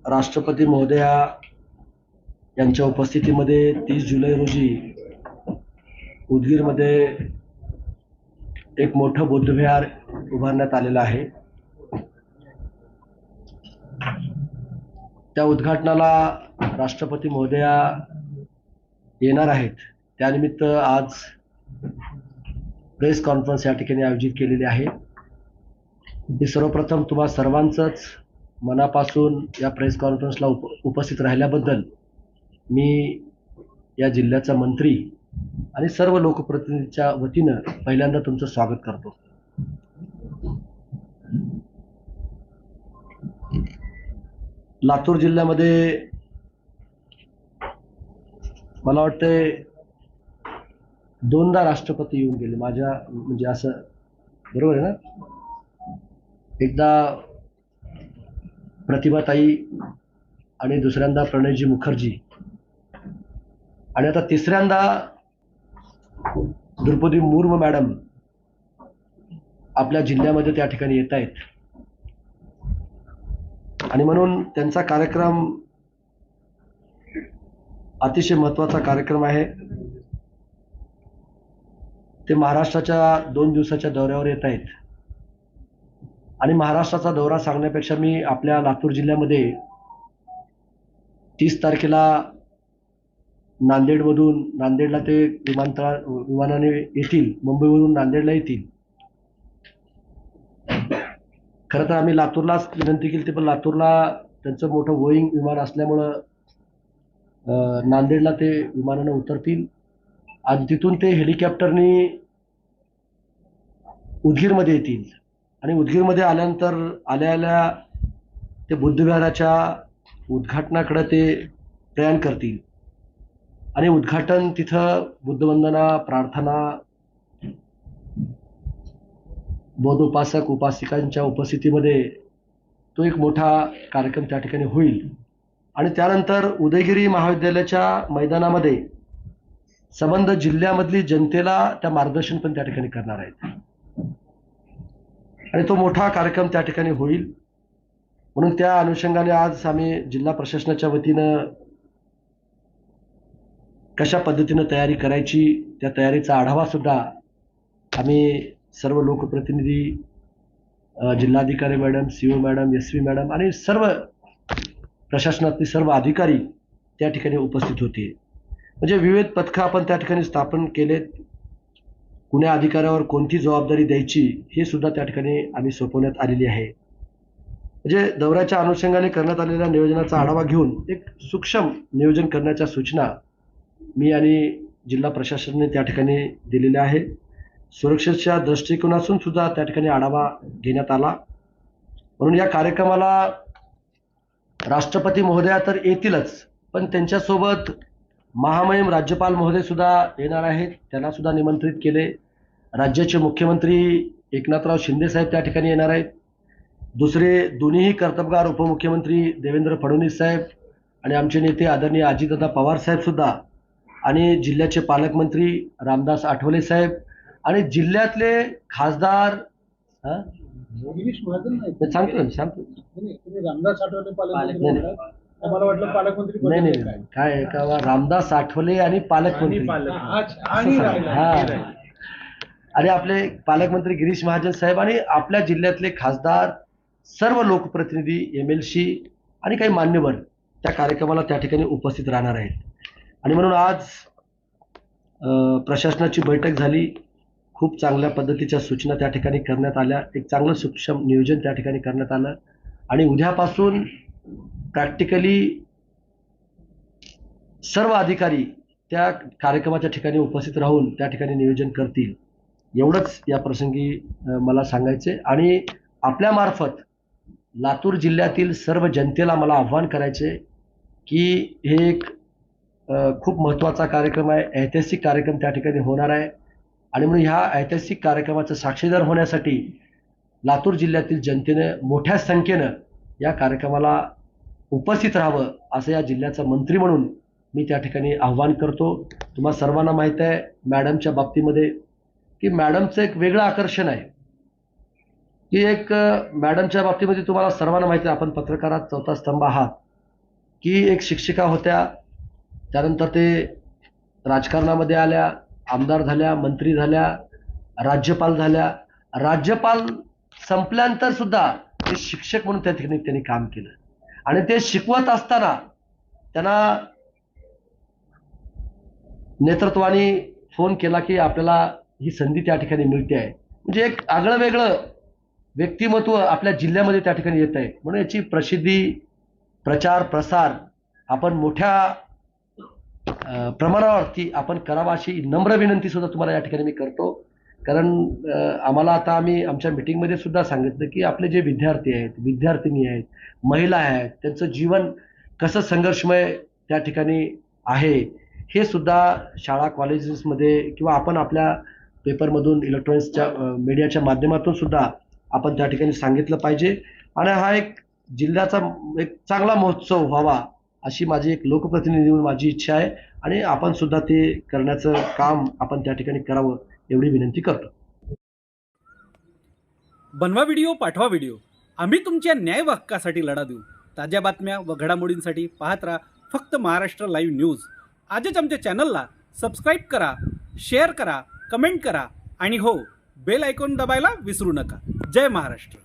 राष्ट्रपती महोदया यांच्या उपस्थितीमध्ये 30 जुलै रोजी उदगीरमध्ये एक मोठं बौद्धविहार उभारण्यात आलेलं आहे। त्या उद्घाटनाला राष्ट्रपती महोदया येणार आहेत। त्यानिमित्त आज प्रेस कॉन्फरन्स या ठिकाणी आयोजित केलेली आहे। मी सर्वप्रथम तुम्हा सर्वांचंच मनापासून या प्रेस कॉन्फरन्सला उपस्थित राहिल्याबद्दल मी या जिल्ह्याचा मंत्री आणि सर्व लोकप्रतिनिधींच्या वतीनं पहिल्यांदा तुमचं स्वागत करतो। लातूर जिल्ह्यामध्ये मला वाटतंय दोनदा राष्ट्रपती येऊन गेले माझ्या म्हणजे असं बरोबर आहे ना। एकदा प्रतिभाताई आणि दुसऱ्यांदा प्रणयजी मुखर्जी आणि आता तिसऱ्यांदा द्रौपदी मुर्मू मॅडम आपल्या जिल्ह्यामध्ये त्या ठिकाणी येत आहेत आणि म्हणून त्यांचा कार्यक्रम अतिशय महत्त्वाचा कार्यक्रम आहे। ते महाराष्ट्राच्या 2 दिवसाच्या दौऱ्यावर येत आहेत आणि महाराष्ट्राचा दौरा सांगण्यापेक्षा मी आपल्या लातूर जिल्ह्यामध्ये 30 तारखेला नांदेडला ते विमानाने येतील, मुंबईवरून नांदेडला येतील। खरं तर आम्ही लातूरलाच विनंती केली, पण लातूरला त्यांचं मोठं बोईंग विमान असल्यामुळं नांदेडला ते विमानानं उतरतील आणि तिथून ते हेलिकॉप्टरनी उदगीरमध्ये येतील आणि उदगीरमध्ये आल्यानंतर आल्या ते बुद्धविहाराच्या उद्घाटनाकडे ते प्रयाण करतील आणि उद्घाटन तिथं बुद्धवंदना, प्रार्थना, बौद्ध उपासक उपासिकांच्या उपस्थितीमध्ये तो एक मोठा कार्यक्रम त्या ठिकाणी होईल आणि त्यानंतर उदयगिरी महाविद्यालयाच्या मैदानामध्ये संबंध जिल्ह्यामधली जनतेला त्या मार्गदर्शन पण त्या ठिकाणी करणार आहेत आणि तो मोठा कार्यक्रम त्या ठिकाणी होईल। म्हणून त्या अनुषंगाने आज आम्ही जिल्हा प्रशासनाच्या वतीनं कशा पद्धतीनं तयारी करायची त्या तयारीचा आढावा सुद्धा आम्ही सर्व लोकप्रतिनिधी, जिल्हाधिकारी madam, CO madam, SP madam आणि सर्व प्रशासनातले सर्व अधिकारी त्या ठिकाणी उपस्थित होते। म्हणजे विविध पथकं आपण त्या ठिकाणी स्थापन केलेत। कुण्या अधिकाऱ्यावर कोणती जबाबदारी द्यायची हे सुद्धा त्या ठिकाणी आम्ही सोपवण्यात आलेली आहे। म्हणजे दौऱ्याच्या अनुषंगाने करण्यात आलेल्या नियोजनाचा आढावा घेऊन एक सूक्ष्म नियोजन करण्याच्या सूचना मी आणि जिल्हा प्रशासनाने त्या ठिकाणी दिलेल्या आहे। सुरक्षेच्या दृष्टिकोनातून सुद्धा त्या ठिकाणी आढावा घेण्यात आला। म्हणून या कार्यक्रमाला राष्ट्रपती महोदया तर येतीलच, पण त्यांच्यासोबत महामहिम राज्यपाल महोदय सुद्धा येणार आहेत, त्यांना सुद्धा निमंत्रित केले। राज्याचे मुख्यमंत्री एकनाथराव शिंदे साहेब त्या ठिकाणी येणार आहेत। दुसरे दोन्हीही कर्तबगार उपमुख्यमंत्री देवेंद्र फडणवीस साहेब आणि आमचे नेते आदरणीय अजितदादा पवार साहेब सुद्धा आणि जिल्ह्याचे पालकमंत्री रामदास आठवले साहेब आणि जिल्ह्यातले खासदार सांगतो रामदास आठवले पालकमंत्री मला वाटलं पालकमंत्री नाही काय का रामदास आठवले आणि पालकमंत्री आणि आपले पालकमंत्री गिरीश महाजन साहेब आणि आपल्या जिल्ह्यातले खासदार, सर्व लोकप्रतिनिधी, MLC आणि काही मान्यवर त्या कार्यक्रमाला त्या ठिकाणी उपस्थित राहणार आहेत। आणि म्हणून आज प्रशासनाची बैठक झाली, खूप चांगल्या पद्धतीच्या सूचना त्या ठिकाणी करण्यात आल्या, एक चांगलं सूक्ष्म नियोजन त्या ठिकाणी करण्यात आलं आणि उद्यापासून प्रॅक्टिकली सर्व अधिकारी त्या कार्यक्रमाच्या ठिकाणी उपस्थित राहून त्या ठिकाणी नियोजन करतील, एवढंच या प्रसंगी मला सांगायचे। आणि आपल्या मार्फत लातूर जिल्ह्यातील सर्व जनतेला मला आव्हान करायचे की हे एक खूप महत्त्वाचा कार्यक्रम आहे, ऐतिहासिक कार्यक्रम त्या ठिकाणी होणार आहे आणि म्हणून ह्या ऐतिहासिक कार्यक्रमाचं साक्षीदार होण्यासाठी लातूर जिल्ह्यातील जनतेने मोठ्या संख्येनं या कार्यक्रमाला उपस्थित राहावं असं या जिल्ह्याचा मंत्री म्हणून मी त्या ठिकाणी आव्हान करतो। तुम्हा सर्वांना माहित आहे मॅडमच्या बाबतीमध्ये की मॅडमचं एक वेगळं आकर्षण आहे की एक मॅडमच्या बाबतीमध्ये तुम्हाला सर्वांना माहिती आहे, आपण पत्रकारात चौथा स्तंभ आहात की एक शिक्षिका होत्या, त्यानंतर ते राजकारणामध्ये आल्या, आमदार झाल्या, मंत्री झाल्या, राज्यपाल झाल्या. राज्यपाल संपल्यानंतर सुद्धा ते शिक्षक म्हणून त्या ठिकाणी त्यांनी काम केलं आणि ते शिकवत असताना त्यांना नेतृत्वाने फोन केला की आपल्याला ही संधी त्या ठिकाणी मिळते आहे. म्हणजे एक आगळं वेगळं व्यक्तिमत्व आपल्या जिल्ह्यामध्ये त्या ठिकाणी येत आहे. म्हणून याची प्रसिद्धी, प्रचार, प्रसार आपण मोठ्या प्रमाणावरती आपण करावा अशी नम्र विनंती सुद्धा तुम्हाला या ठिकाणी मी करतो. कारण आम्हाला आता आम्ही आमच्या मीटिंगमध्ये सुद्धा सांगितलं की आपले जे विद्यार्थी आहेत, विद्यार्थिनी आहेत, महिला आहेत, त्यांचं जीवन कसं संघर्षमय त्या ठिकाणी आहे, हे सुद्धा शाळा कॉलेजेसमध्ये किंवा आपण आपल्या पेपरमधून इलेक्ट्रॉनिक्सच्या मीडियाच्या माध्यमातून सुद्धा आपण त्या ठिकाणी सांगितलं पाहिजे. आणि हा एक जिल्ह्याचा एक चांगला महोत्सव व्हावा अशी माझी एक लोकप्रतिनिधी म्हणून माझी इच्छा आहे आणि आपण सुद्धा ते करण्याचं काम आपण त्या ठिकाणी करावं एवढी विनंती करतो. बनवा व्हिडिओ, पाठवा व्हिडिओ. आम्ही तुमच्या न्याय व हक्कासाठी लढा देऊ. ताज्या बातम्या व घडामोडींसाठी पाहत राहा फक्त महाराष्ट्र लाईव्ह न्यूज. आजच आमच्या चॅनलला सबस्क्राईब करा, शेअर करा, कमेंट करा आणि हो, बेल आयकॉन दबायला विसरू नका. जय महाराष्ट्र.